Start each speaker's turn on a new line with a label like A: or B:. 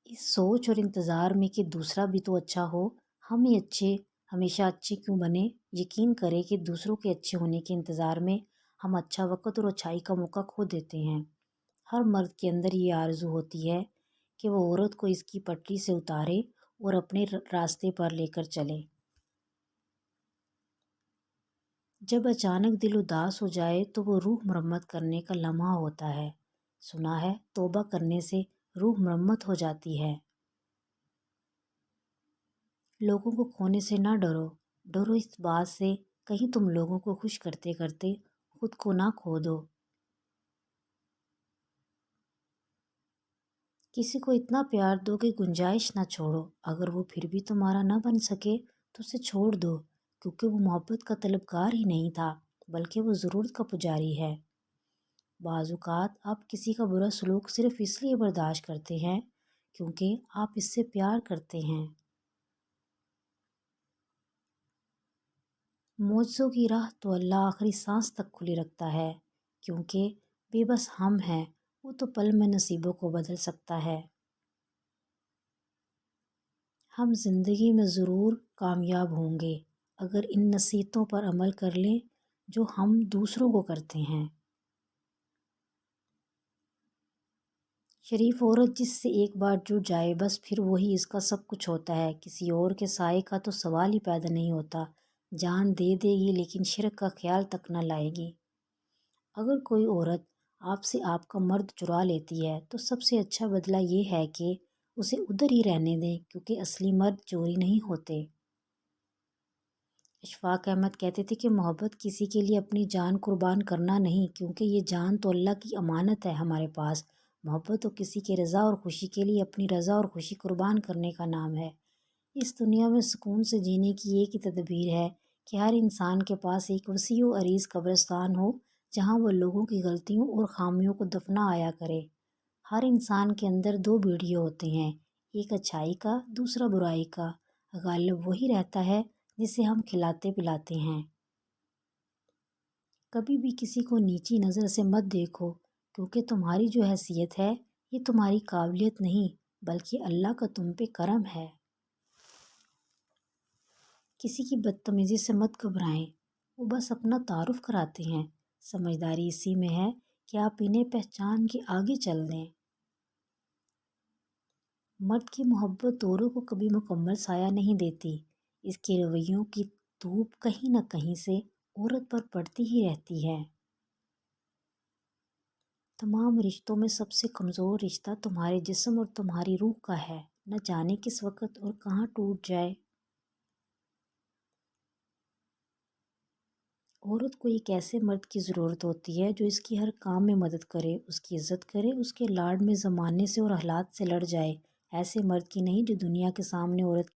A: इस सोच और इंतज़ार में कि दूसरा भी तो अच्छा हो, हम ही हमेशा अच्छे क्यों बने। यकीन करें कि दूसरों के अच्छे होने के इंतज़ार में हम अच्छा वक़्त और अच्छाई का मौका खो देते हैं। हर मर्द के अंदर ये आरज़ू होती है कि वो औरत को इसकी पटरी से उतारे और अपने रास्ते पर लेकर चले। जब अचानक दिल उदास हो जाए तो वो रूह मरम्मत करने का लम्हा होता है। सुना है तौबा करने से रूह मरम्मत हो जाती है। लोगों को खोने से ना डरो, डरो इस बात से कहीं तुम लोगों को खुश करते करते खुद को ना खो दो। किसी को इतना प्यार दो कि गुंजाइश ना छोड़ो। अगर वो फिर भी तुम्हारा ना बन सके तो उसे छोड़ दो, क्योंकि वो मोहब्बत का तलबगार ही नहीं था, बल्कि वो ज़रूरत का पुजारी है। बाज़-औक़ात आप किसी का बुरा सलूक सिर्फ़ इसलिए बर्दाश्त करते हैं क्योंकि आप इससे प्यार करते हैं। मौजों की राह तो अल्लाह आखिरी सांस तक खुली रखता है, क्योंकि बेबस हम हैं, वो तो पल में नसीबों को बदल सकता है। हम ज़िंदगी में ज़रूर कामयाब होंगे अगर इन नसीहतों पर अमल कर लें जो हम दूसरों को करते हैं। शरीफ औरत जिससे एक बार जुड़ जाए बस फिर वही इसका सब कुछ होता है। किसी और के साए का तो सवाल ही पैदा नहीं होता। जान दे देगी लेकिन शिरक का ख्याल तक न लाएगी। अगर कोई औरत आपसे आपका मर्द चुरा लेती है तो सबसे अच्छा बदला ये है कि उसे उधर ही रहने दें, क्योंकि असली मर्द चोरी नहीं होते। इशफाक अहमद कहते थे कि मोहब्बत किसी के लिए अपनी जान कुर्बान करना नहीं, क्योंकि ये जान तो अल्लाह की अमानत है हमारे पास। मोहब्बत तो किसी के रज़ा और खुशी के लिए अपनी रज़ा और खुशी कुर्बान करने का नाम है। इस दुनिया में सुकून से जीने की एक ही तदबीर है कि हर इंसान के पास एक वसी व अरीज़ कब्रिस्तान हो, जहाँ वो लोगों की गलतियों और खामियों को दफना आया करे। हर इंसान के अंदर दो बीड़िए होते हैं, एक अच्छाई का, दूसरा बुराई का। गालिब वही रहता है जिसे हम खिलाते पिलाते हैं। कभी भी किसी को नीची नज़र से मत देखो, क्योंकि तुम्हारी जो हैसियत है ये तुम्हारी काबिलियत नहीं, बल्कि अल्लाह का तुम पे करम है। किसी की बदतमीज़ी से मत घबराएं, वो बस अपना तारुफ कराते हैं। समझदारी इसी में है कि आप इन्हें पहचान के आगे चल दें। मर्द की मोहब्बत औरों को कभी मुकम्मल साया नहीं देती। इसके रवैयों की धूप कहीं न कहीं से औरत पर पड़ती ही रहती है। तमाम रिश्तों में सबसे कमज़ोर रिश्ता तुम्हारे जिस्म और तुम्हारी रूह का है। न जाने किस वक़्त और कहाँ टूट जाए। औरत को एक ऐसे मर्द की ज़रूरत होती है जो इसकी हर काम में मदद करे, उसकी इज़्ज़त करे, उसके लाड में ज़माने से और हालात से लड़ जाए। ऐसे मर्द की नहीं जो दुनिया के सामने औरत